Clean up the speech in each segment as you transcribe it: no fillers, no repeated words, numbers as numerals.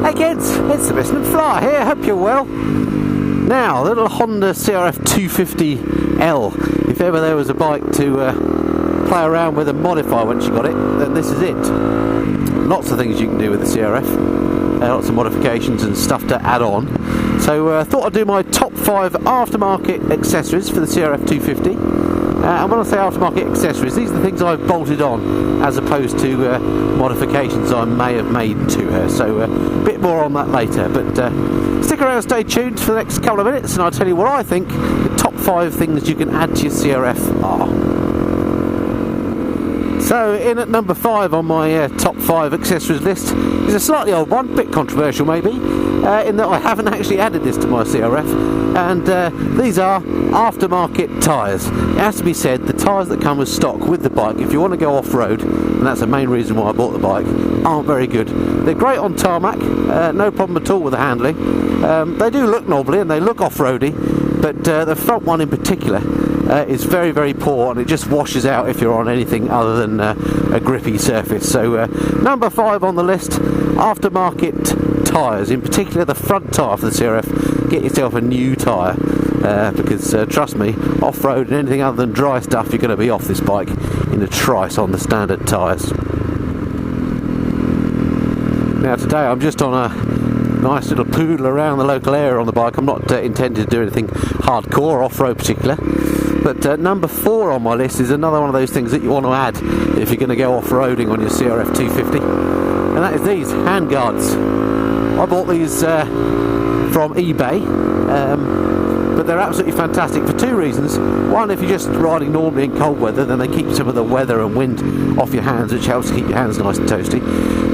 Hey kids, it's the Missing Fly here, hope you're well. Now, the little Honda CRF250L. If ever there was a bike to play around with and modify once you got it, then this is it. Lots of things you can do with the CRF, lots of modifications and stuff to add on. So thought I'd do my top 5 aftermarket accessories for the CRF250. And when I say aftermarket accessories, these are the things I've bolted on as opposed to modifications I may have made to her. So a bit more on that later, but stick around, stay tuned for the next couple of minutes and I'll tell you what I think the top 5 things you can add to your CRF are. So in at number 5 on my top 5 accessories list is a slightly old one, bit controversial maybe, in that I haven't actually added this to my CRF, and these are aftermarket tyres. It has to be said, the tyres that come with stock with the bike, if you want to go off-road, and that's the main reason why I bought the bike, aren't very good. They're great on tarmac, no problem at all with the handling. They do look knobbly and they look off-roady, but the front one in particular is very, very poor, and it just washes out if you're on anything other than a grippy surface. So number 5 on the list, aftermarket tyres, in particular the front tyre for the CRF. Get yourself a new tyre, because trust me, off-road and anything other than dry stuff, you're going to be off this bike in a trice on the standard tyres. Now today I'm just on a nice little poodle around the local area on the bike. I'm not intending to do anything hardcore off-road particular. But number 4 on my list is another one of those things that you want to add if you're going to go off-roading on your CRF 250, and that is these hand guards. I bought these from eBay, but they're absolutely fantastic for 2 reasons. One, if you're just riding normally in cold weather, then they keep some of the weather and wind off your hands, which helps keep your hands nice and toasty.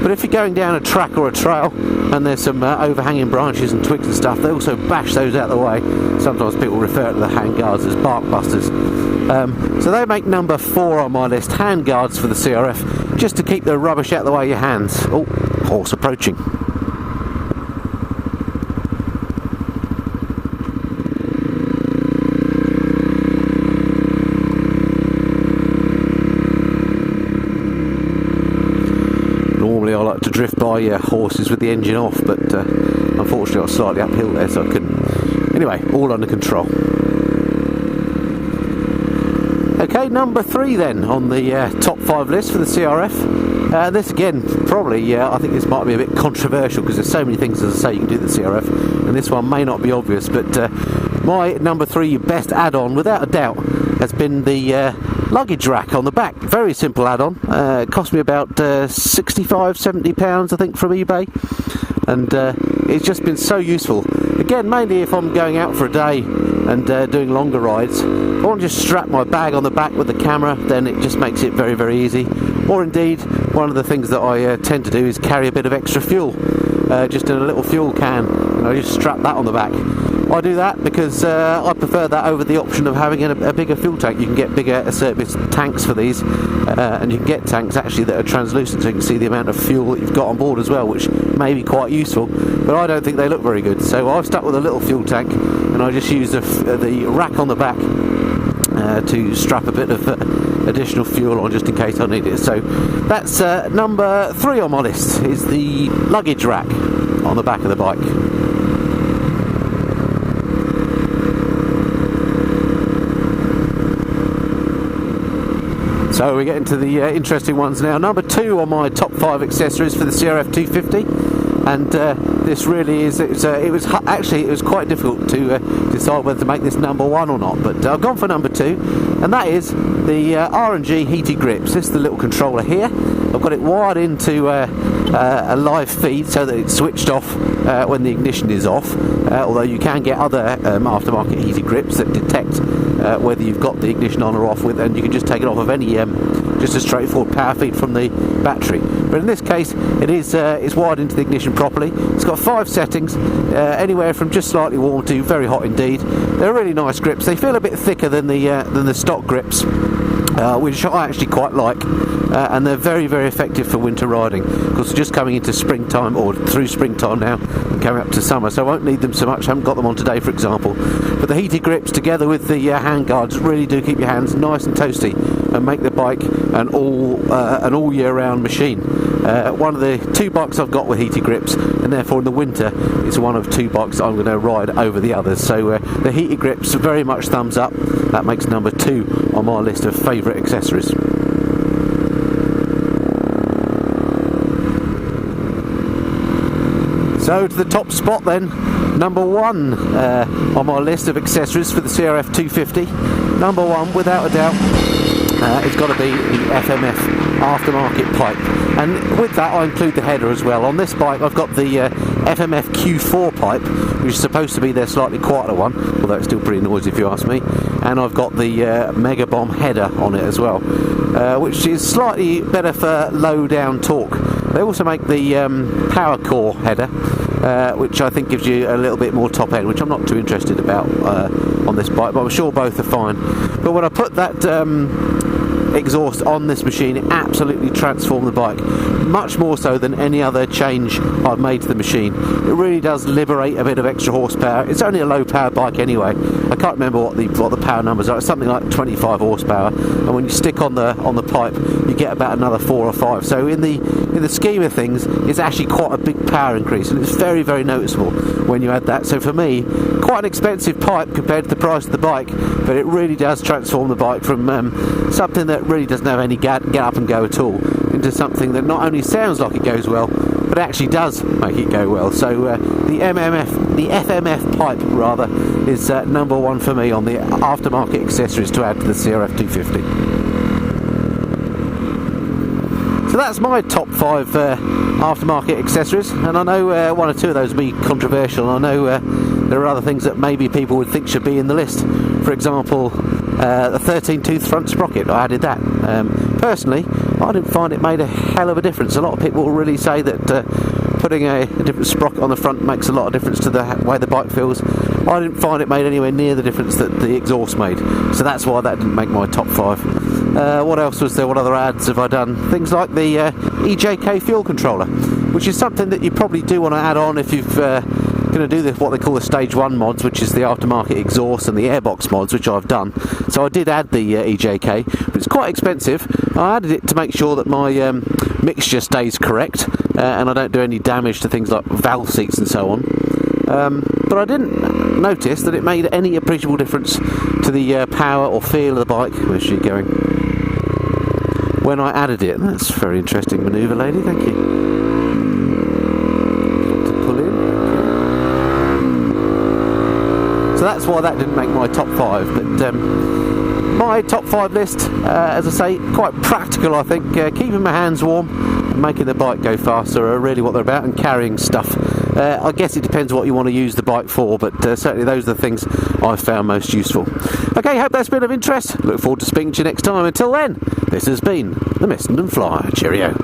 But if you're going down a track or a trail and there's some overhanging branches and twigs and stuff, they also bash those out of the way. Sometimes people refer to the hand guards as bark busters. So they make number 4 on my list, hand guards for the CRF, just to keep the rubbish out of the way of your hands. Oh, horse approaching. Normally I like to drift by horses with the engine off, but unfortunately I was slightly uphill there, so I couldn't. Anyway, all under control. Okay, number 3 then on the top 5 list for the CRF. This again, probably, I think this might be a bit controversial because there's so many things, as I say, you can do with the CRF, and this one may not be obvious, but my number 3 best add-on, without a doubt, has been the luggage rack on the back. Very simple add-on. It cost me about £65–70 I think from eBay, and it's just been so useful. Again, mainly if I'm going out for a day and doing longer rides. If I want to just strap my bag on the back with the camera, then it just makes it very, very easy. Or indeed, one of the things that I tend to do is carry a bit of extra fuel, just in a little fuel can, and I just strap that on the back. I do that because I prefer that over the option of having a bigger fuel tank. You can get bigger service tanks for these, and you can get tanks actually that are translucent, so you can see the amount of fuel that you've got on board as well, which may be quite useful, but I don't think they look very good. So I've stuck with a little fuel tank, and I just use the rack on the back to strap a bit of additional fuel on just in case I need it. So that's number 3 on my list, is the luggage rack on the back of the bike. So we're getting to the interesting ones now. Number 2 on my top 5 accessories for the CRF 250, and this really is. It was quite difficult to decide whether to make this number 1 or not. But I've gone for number 2, and that is the R&G heated grips. This is the little controller here. I've got it wired into a live feed so that it's switched off when the ignition is off. Although you can get other aftermarket heated grips that detect whether you've got the ignition on or off with, and you can just take it off of any just a straightforward power feed from the battery. But in this case, it's wired into the ignition properly. It's got 5 settings, anywhere from just slightly warm to very hot indeed. They're really nice grips. They feel a bit thicker than the stock grips, which I actually quite like, and they're very, very effective for winter riding. Of course, we're just coming into springtime, or through springtime now, and coming up to summer, so I won't need them so much. I haven't got them on today, for example. But the heated grips, together with the hand guards, really do keep your hands nice and toasty and make the bike an all year round machine. One of the 2 bikes I've got with heated grips, and therefore in the winter it's one of 2 bikes I'm going to ride over the others. So the heated grips, very much thumbs up. That makes number 2 on my list of favourite accessories. So to the top spot then, number 1 on my list of accessories for the CRF250. Number 1, without a doubt, it's got to be the FMF aftermarket pipe, and with that I include the header as well. On this bike I've got the FMF Q4 pipe, which is supposed to be their slightly quieter one, although it's still pretty noisy if you ask me, and I've got the Mega Bomb header on it as well, which is slightly better for low down torque. They also make the Power Core header, which I think gives you a little bit more top end, which I'm not too interested about on this bike, but I'm sure both are fine. But when I put that exhaust on this machine, it absolutely transformed the bike, much more so than any other change I've made to the machine. It really does liberate a bit of extra horsepower. It's only a low power bike anyway. I can't remember what the power numbers are. It's something like 25 horsepower, and when you stick on the pipe you get about another 4 or 5. So in the scheme of things, it's actually quite a big power increase, and it's very, very noticeable when you add that. So for me, quite an expensive pipe compared to the price of the bike, but it really does transform the bike from something that really doesn't have any get up and go at all into something that not only sounds like it goes well, but actually does make it go well. So the FMF pipe rather is number 1 for me on the aftermarket accessories to add to the CRF250. So that's my top 5 aftermarket accessories, and I know 1 or 2 of those will be controversial. I know there are other things that maybe people would think should be in the list. For example, the 13-tooth front sprocket, I added that. Personally, I didn't find it made a hell of a difference. A lot of people really say that putting a different sprocket on the front makes a lot of difference to the way the bike feels. I didn't find it made anywhere near the difference that the exhaust made, so that's why that didn't make my top 5. What else was there? What other ads have I done? Things like the EJK fuel controller, which is something that you probably do want to add on if you've going to do what they call the stage 1 mods, which is the aftermarket exhaust, and the airbox mods, which I've done. So I did add the EJK, but it's quite expensive. I added it to make sure that my mixture stays correct, and I don't do any damage to things like valve seats and so on. But I didn't notice that it made any appreciable difference to the power or feel of the bike. Where's she going? When I added it. That's a very interesting manoeuvre, lady, thank you. To pull in. So that's why that didn't make my top 5, but my top 5 list, as I say, quite practical I think. Keeping my hands warm and making the bike go faster are really what they're about, and carrying stuff. I guess it depends what you want to use the bike for, but certainly those are the things I've found most useful. Okay, hope that's been of interest. Look forward to speaking to you next time. Until then, this has been the Messenden Flyer. Cheerio.